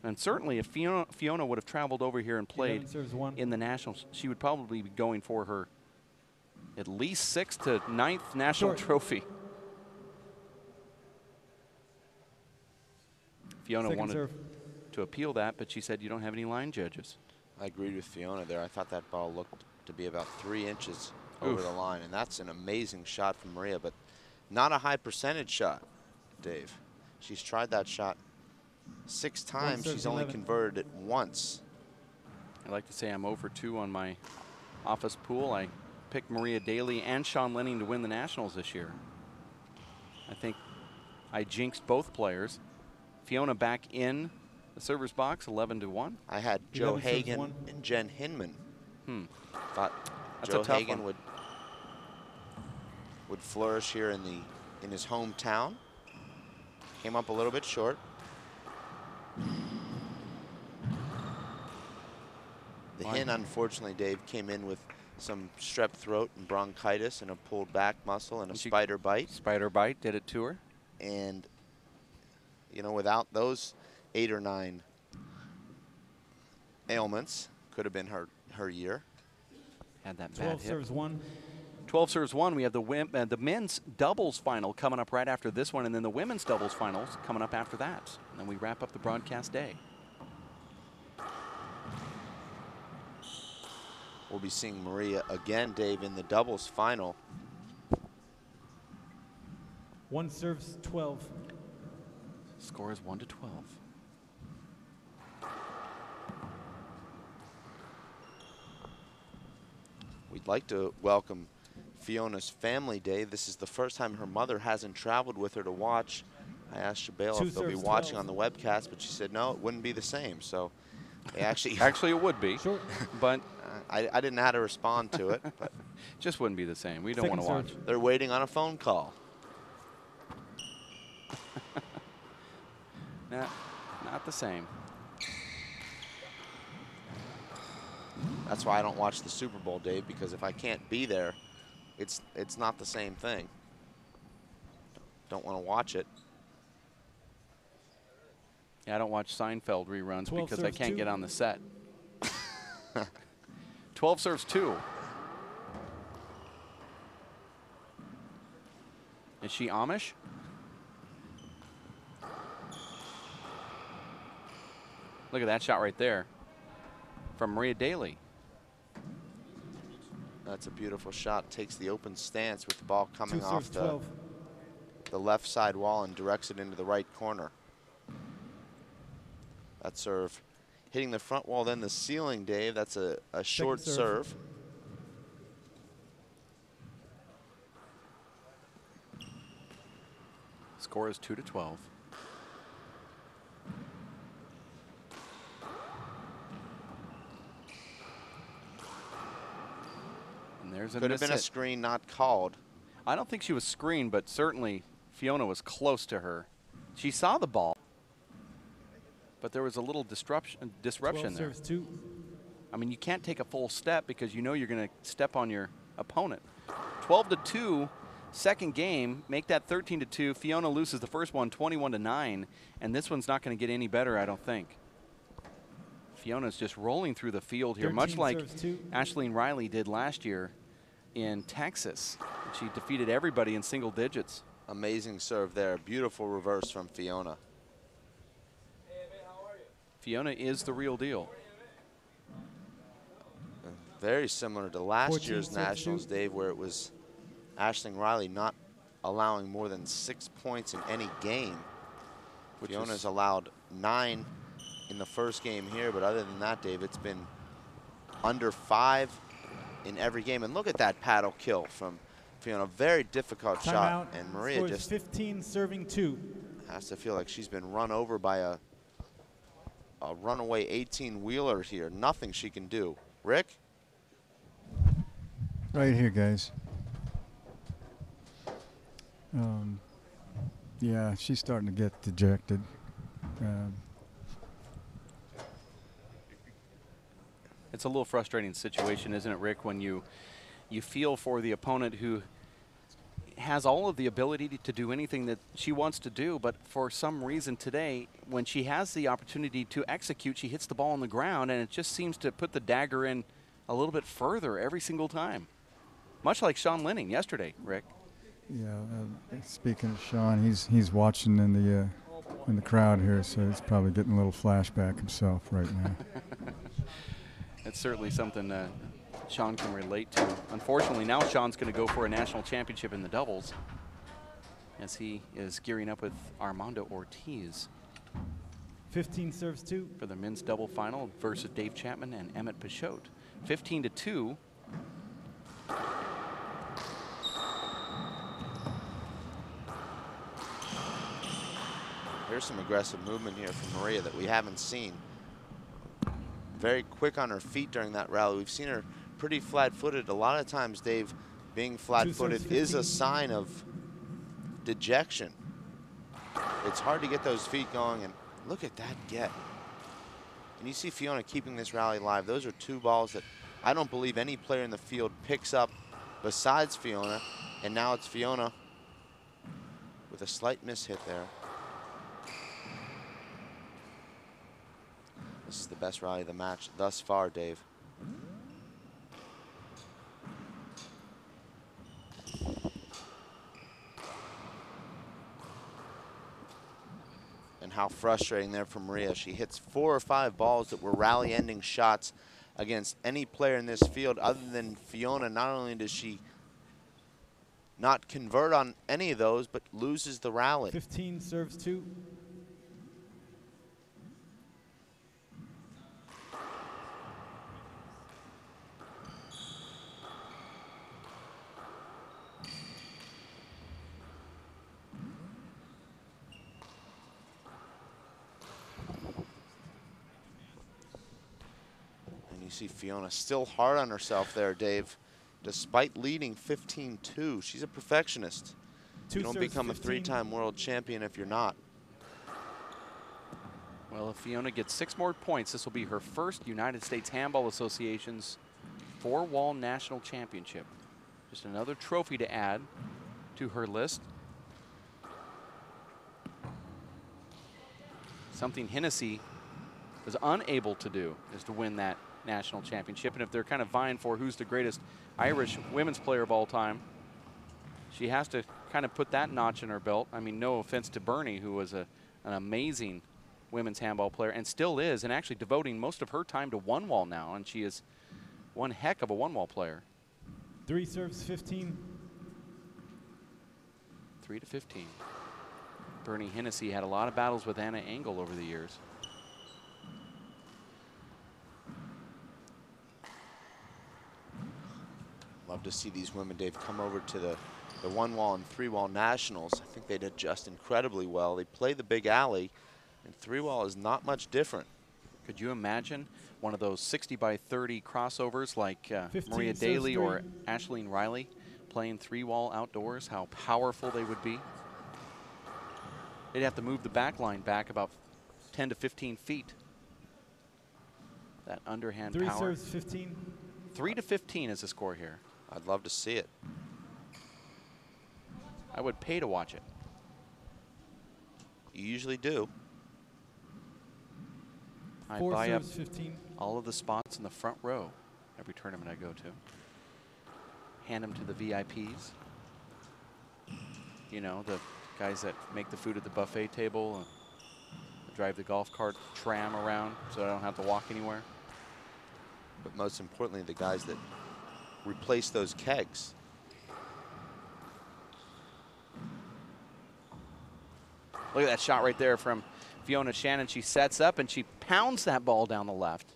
And certainly if Fiona would have traveled over here and played 11 serves 1. in the nationals, she would probably be going for her at least 6th to 9th national Short. trophy. Fiona Second wanted serve. to appeal that, but she said you don't have any line judges. I agreed with Fiona there. I thought that ball looked to be about 3 inches over Oof. the line, and that's an amazing shot from Maria, but not a high percentage shot, Dave. She's tried that shot 6 times. serves She's only 11. converted it once. I like to say I'm 0 for 2 on my office pool. I picked Maria Daly and Sean Linning to win the nationals this year. I think I jinxed both players. Fiona back in the server's box, 11-1. I had 11 Joe serves Hagan 1. and Jen Hinman. Thought That's Joe a tough Hagan one. would flourish here in his hometown. Came up a little bit short. The Why? Hin, unfortunately, Dave, came in with some strep throat and bronchitis and a pulled back muscle and a She- spider bite. Spider bite did it to her. And, you know, without those 8 or 9 ailments, could have been her year. Had that bad 12 hip. serves 1. 12 serves 1. We have the men's doubles final coming up right after this one, and then the women's doubles finals coming up after that. And then we wrap up the broadcast day. We'll be seeing Maria again, Dave, in the doubles final. 1 serves 12. Score is 1-12. we'd like to welcome Fiona's family day. This is the first time her mother hasn't traveled with her to watch. I asked Shabelle Two if they'll be serves watching 12. on the webcast, but she said no, it wouldn't be the same. So they actually, Actually, it would be, Short. but I didn't know how to respond to it, but just wouldn't be the same. We don't want to Second watch. serve. they're waiting on a phone call. Nah, not the same. That's why I don't watch the Super Bowl, Dave, because if I can't be there, it's not the same thing. Don't want to watch it. Yeah, I don't watch Seinfeld reruns 12 because I serves can't two. get on the set. 12 serves 2. Is she Amish? Look at that shot right there from Maria Daly. That's a beautiful shot. Takes the open stance with the ball Two coming serves off 12. the left side wall and directs it into the right corner. That serve hitting the front wall, then the ceiling, Dave. That's a short serve. serve. Score is 2-12. And there's a Could have miss been a hit. screen not called. I don't think she was screened, but certainly Fiona was close to her. She saw the ball, but there was a little disruption 12 there. serves 2. I mean, you can't take a full step because you know you're going to step on your opponent. 12-2, second game. Make that 13-2. Fiona loses the first one, 21-9, and this one's not going to get any better, I don't think. Fiona's just rolling through the field here, much 13 like serves 2. Ashleen Riley did last year in Texas. She defeated everybody in single digits. Amazing serve there. Beautiful reverse from Fiona. Fiona is the real deal. Very similar to last 14 year's serves Nationals, 2. Dave, where it was Ashleen Riley not allowing more than 6 points in any game. Fiona's allowed 9 in the first game here, but other than that, Dave, it's been under 5 in every game. And look at that paddle kill from Fiona. Very difficult shot. Timeout. And Maria Score is just 15 serving 2. has to feel like she's been run over by a runaway 18-wheeler here. Nothing she can do. Rick? Right here, guys. Yeah, she's starting to get dejected. It's a little frustrating situation, isn't it, Rick, when you feel for the opponent who has all of the ability to do anything that she wants to do, but for some reason today, when she has the opportunity to execute, she hits the ball on the ground, and it just seems to put the dagger in a little bit further every single time. Much like Sean Linning yesterday, Rick. Yeah. Speaking of Sean, he's watching in the crowd here, so he's probably getting a little flashback himself right now. It's certainly something Sean can relate to. Unfortunately, now Sean's going to go for a national championship in the doubles as he is gearing up with Armando Ortiz 15 serves 2. for the men's double final versus Dave Chapman and Emmett Pichot. 15-2. Here's some aggressive movement here from Maria that we haven't seen. Very quick on her feet during that rally. We've seen her pretty flat-footed. A lot of times, Dave, being flat-footed is a sign of dejection. It's hard to get those feet going, and look at that get. And you see Fiona keeping this rally alive. Those are 2 balls that I don't believe any player in the field picks up besides Fiona, and now it's Fiona with a slight mishit there. This is the best rally of the match thus far, Dave. And how frustrating there for Maria. She hits 4 or 5 balls that were rally-ending shots against any player in this field other than Fiona. Not only does she not convert on any of those, but loses the rally. 15 serves 2. see Fiona still hard on herself there, Dave. Despite leading 15-2, she's a perfectionist. You don't become a 3-time world champion if you're not. Well, if Fiona gets 6 more points, this will be her first United States Handball Association's 4-wall national championship. Just another trophy to add to her list. Something Hennessy was unable to do is to win that national championship. And if they're kind of vying for who's the greatest Irish women's player of all time, she has to kind of put that notch in her belt. I mean, no offense to Bernie, who was an amazing women's handball player and still is, and actually devoting most of her time to one wall now, and she is one heck of a one wall player. 3 serves 15. 3-15. Bernie Hennessy had a lot of battles with Anna Engel over the years. Love to see these women, Dave, come over to the 1-wall and 3-wall nationals. I think they'd adjust incredibly well. They play the big alley, and 3-wall is not much different. Could you imagine one of those 60-by-30 crossovers like Maria serves Daly or 3. Ashleen Riley playing 3-wall outdoors? How powerful they would be. They'd have to move the back line back about 10 to 15 feet. That underhand 3 power. 3 serves 15. 3-15 is the score here. I'd love to see it. I would pay to watch it. You usually do. I 4 buy up serves 15. all of the spots in the front row every tournament I go to. Hand them to the VIPs. You know, the guys that make the food at the buffet table and drive the golf cart tram around so I don't have to walk anywhere. But most importantly, the guys that replace those kegs. Look at that shot right there from Fiona Shannon. She sets up and she pounds that ball down the left.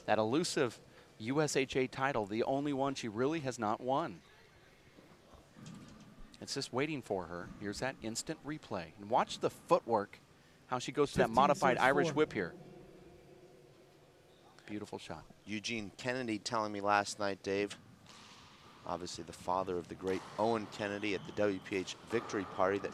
That elusive USHA title, the only one she really has not won. It's just waiting for her. Here's that instant replay. And watch the footwork, how she goes to that modified Irish 4. whip here. Beautiful shot. Eugene Kennedy telling me last night, Dave, obviously the father of the great Owen Kennedy at the WPH victory party, that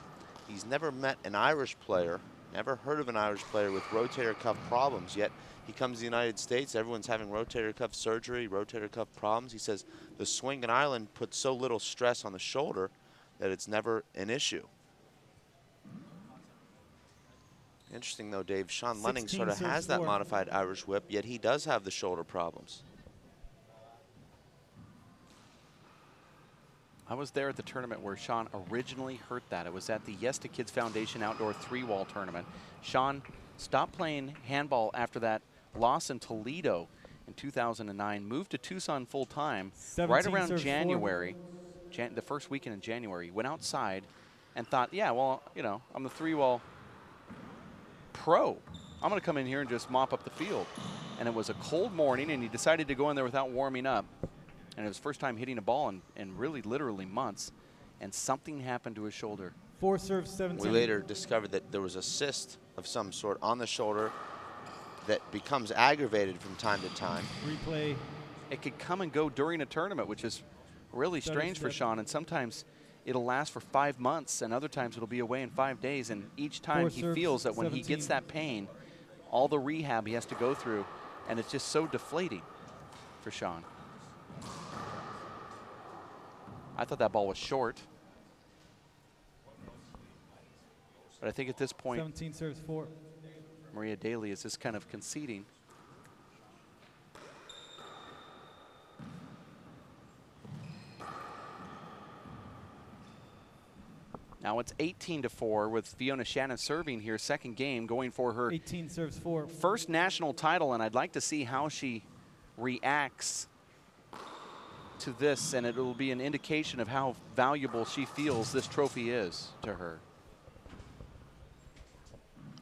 he's never met an Irish player, never heard of an Irish player with rotator cuff problems, yet he comes to the United States, everyone's having rotator cuff surgery, rotator cuff problems. He says the swing in Ireland puts so little stress on the shoulder that it's never an issue. Interesting though, Dave, Sean Lenning sort of has that modified Irish whip, yet he does have the shoulder problems. I was there at the tournament where Sean originally hurt that. It was at the Yes to Kids Foundation Outdoor 3-wall tournament. Sean stopped playing handball after that loss in Toledo in 2009, moved to Tucson full-time right around January, the first weekend in January. Went outside and thought, yeah, well, you know, I'm the 3-wall pro. I'm going to come in here and just mop up the field. And it was a cold morning, and he decided to go in there without warming up. And it was first time hitting a ball in really literally months, and something happened to his shoulder. 4 serves 17. We later discovered that there was a cyst of some sort on the shoulder that becomes aggravated from time to time. Replay. It could come and go during a tournament, which is really strange for Sean. And sometimes it'll last for 5 months, and other times it'll be away in 5 days. And each time he feels that when he gets that pain, all the rehab he has to go through, and it's just so deflating for Sean. I thought that ball was short. But I think at this point, 17 serves 4. Maria Daly is just kind of conceding. Now it's 18-4 with Fiona Shannon serving here, second game, going for her 18 serves 4. first national title, and I'd like to see how she reacts to this, and it will be an indication of how valuable she feels this trophy is to her.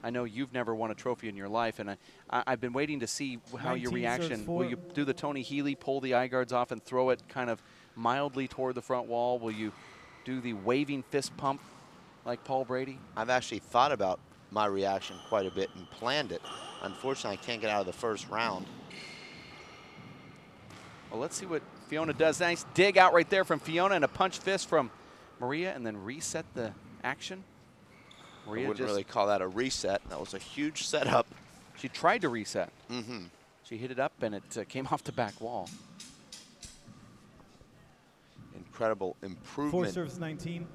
I know you've never won a trophy in your life, and I've been waiting to see how your reaction. Will you do the Tony Healy, pull the eye guards off and throw it kind of mildly toward the front wall? Will you do the waving fist pump like Paul Brady? I've actually thought about my reaction quite a bit and planned it. Unfortunately, I can't get out of the first round. Well, let's see what Fiona does. Nice dig out right there from Fiona and a punch fist from Maria, and then reset the action. Maria I wouldn't just really call that a reset. That was a huge setup. She tried to reset. Mm-hmm. She hit it up, and it came off the back wall. Incredible Four improvement serves 19.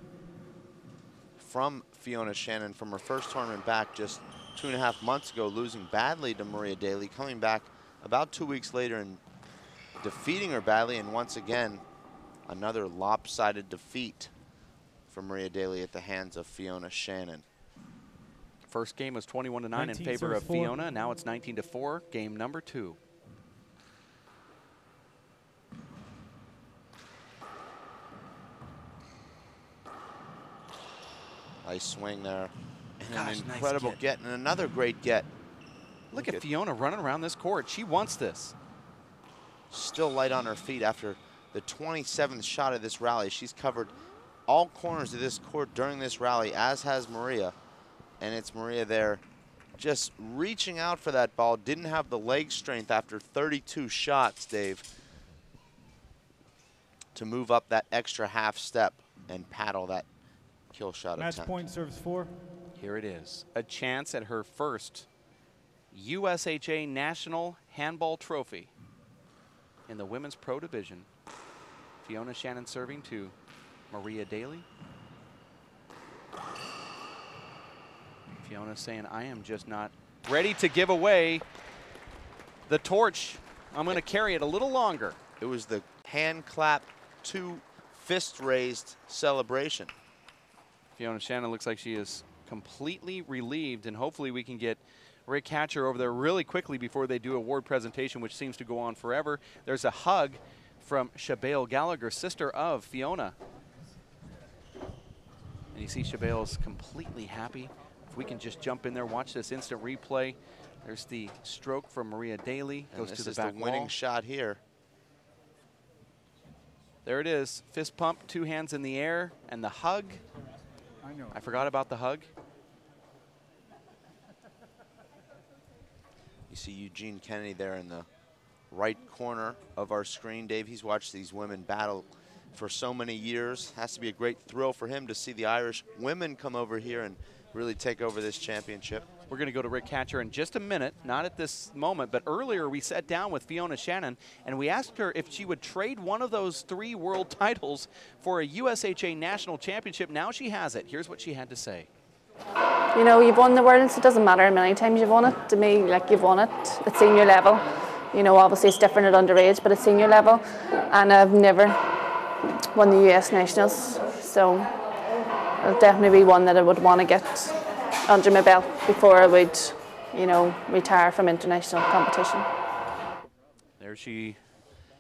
from Fiona Shannon from her first tournament back just 2.5 months ago, losing badly to Maria Daly, coming back about 2 weeks later and defeating her badly, and once again, another lopsided defeat for Maria Daly at the hands of Fiona Shannon. First game was 21-9 in 19 favor serves of four. Fiona. Now it's 19-4. Game number 2. Nice swing there. And Gosh, an nice incredible get. get and another great get. Look at Fiona running around this court. She wants this. Still light on her feet after the 27th shot of this rally. She's covered all corners of this court during this rally, as has Maria. And it's Maria there just reaching out for that ball. Didn't have the leg strength after 32 shots, Dave, to move up that extra half step and paddle that kill shot Match attempt. point serves 4. Here it is. A chance at her first USHA National Handball Trophy in the Women's Pro Division. Fiona Shannon serving to Maria Daly. Fiona saying, I am just not ready to give away the torch. I'm going to carry it a little longer. It was the hand clap to fist raised celebration. Fiona Shannon looks like she is completely relieved, and hopefully we can get Rick Hatcher over there really quickly before they do award presentation, which seems to go on forever. There's a hug from Shabale Gallagher, sister of Fiona. And you see Shabale's completely happy. If we can just jump in there, watch this instant replay. There's the stroke from Maria Daly, And goes this to the is back the winning wall. shot here. There it is, fist pump, 2 hands in the air, and the hug. I know. I forgot about the hug. You see Eugene Kennedy there in the right corner of our screen. Dave, he's watched these women battle for so many years. Has to be a great thrill for him to see the Irish women come over here and really take over this championship. We're going to go to Rick Hatcher in just a minute, not at this moment, but earlier we sat down with Fiona Shannon and we asked her if she would trade one of those 3 world titles for a USHA National Championship. Now she has it. Here's what she had to say. You know, you've won the Worlds, it doesn't matter how many times you've won it. To me, like, you've won it at senior level. You know, obviously it's different at underage, but at senior level. And I've never won the US Nationals, so it'll definitely be one that I would want to get under my belt before I would, you know, retire from international competition. There she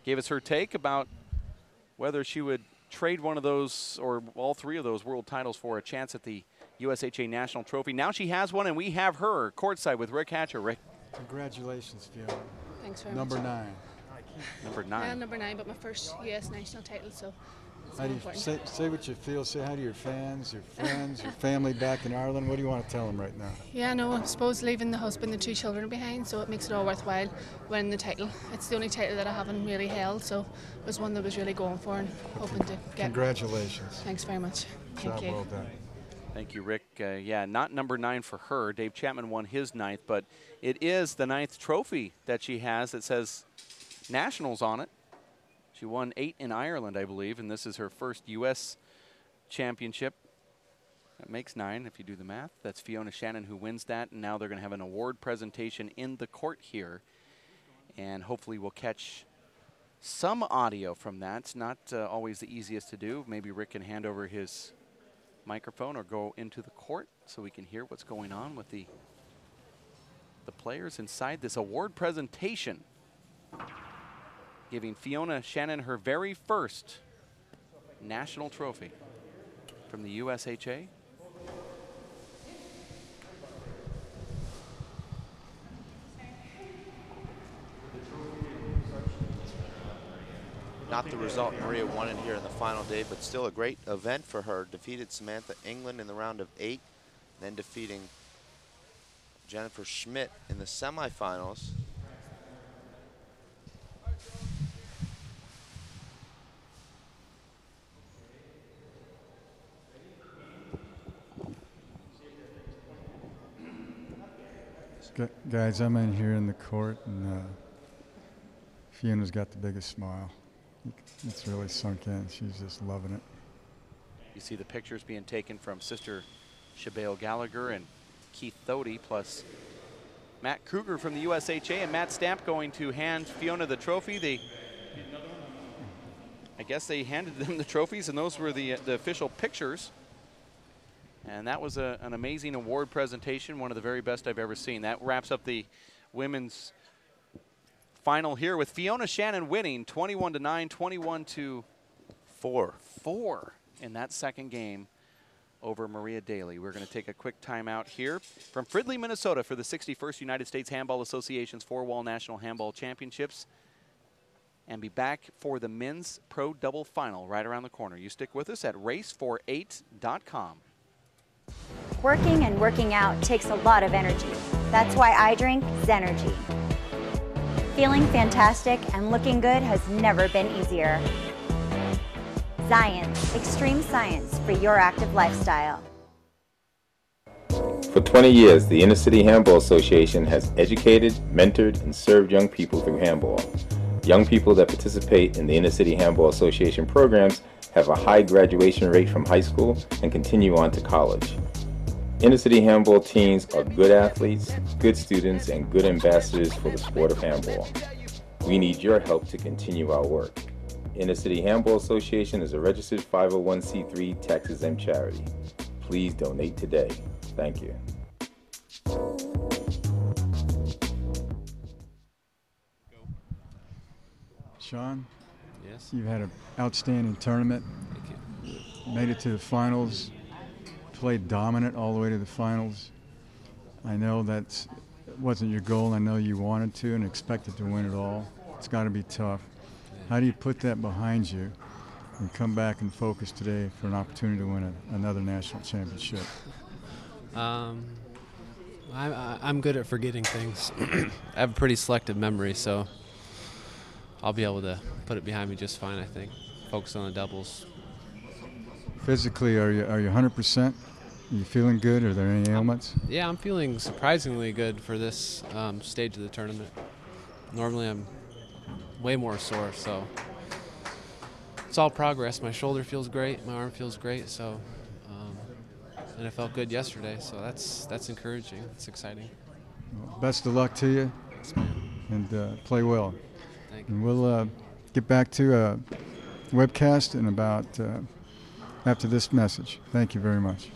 gave us her take about whether she would trade one of those or all 3 of those world titles for a chance at the USHA National Trophy. Now she has one, and we have her courtside with Rick Hatcher. Rick. Congratulations, Fiona. Thanks very Number much. 9. Number Yeah, 9. number 9, but my first US national title, so it's How do you important. say what you feel? Say hi to your fans, your friends, your family back in Ireland. What do you want to tell them right now? Yeah, no, I suppose leaving the husband and 2 children behind, so it makes it all worthwhile winning the title. It's the only title that I haven't really held, so it was one that I was really going for and hoping to get. Congratulations. Thanks very much. Thank Job you. well done. Thank you, Rick. Yeah, not number 9 for her. Dave Chapman won his 9th, but it is the 9th trophy that she has that says Nationals on it. She won 8 in Ireland, I believe, and this is her first U.S. championship. That makes 9 if you do the math. That's Fiona Shannon who wins that, and now they're going to have an award presentation in the court here, and hopefully we'll catch some audio from that. It's not always the easiest to do. Maybe Rick can hand over his microphone or go into the court so we can hear what's going on with the players inside this award presentation, giving Fiona Shannon her very first national trophy from the USHA. Not the result Maria wanted here in the final day, but still a great event for her. Defeated Samantha England in the round of 8, then defeating Jennifer Schmidt in the semifinals. Guys, I'm in here in the court, and Fiona's got the biggest smile. It's really sunk in. She's just loving it. You see the pictures being taken from Sister Shabelle Gallagher and Keith Thody, plus Matt Kruger from the USHA and Matt Stamp going to hand Fiona the trophy. I guess they handed them the trophies, and those were the official pictures. And that was an amazing award presentation, one of the very best I've ever seen. That wraps up the women's final here with Fiona Shannon winning 21-9, 21-4 in that second game over Maria Daly. We're going to take a quick timeout here from Fridley, Minnesota for the 61st United States Handball Association's four-wall National Handball Championships, and be back for the men's pro double final right around the corner. You stick with us at race48.com. Working and working out takes a lot of energy. That's why I drink Zenergy. Feeling fantastic and looking good has never been easier. Zions, extreme science for your active lifestyle. For 20 years, the Inner City Handball Association has educated, mentored, and served young people through handball. Young people that participate in the Inner City Handball Association programs have a high graduation rate from high school and continue on to college. Inner City Handball teams are good athletes, good students, and good ambassadors for the sport of handball. We need your help to continue our work. Inner City Handball Association is a registered 501c3 tax-exempt charity. Please donate today. Thank you. Sean? Yes? You've had an outstanding tournament. Thank you. Made it to the finals. Played dominant all the way to the finals. I know that wasn't your goal. I know you wanted to and expected to win it all. It's got to be tough. How do you put that behind you and come back and focus today for an opportunity to win another national championship? I'm good at forgetting things. I have a pretty selective memory, so I'll be able to put it behind me just fine, I think. Focus on the doubles. Physically, are you 100%? Are you feeling good? Are there any ailments? Yeah, I'm feeling surprisingly good for this stage of the tournament. Normally I'm way more sore, so it's all progress. My shoulder feels great, my arm feels great, so and I felt good yesterday, so that's encouraging. It's exciting. Well, best of luck to you. Thanks, man. And play well. Thank you. And we'll get back to webcast in about after this message. Thank you very much.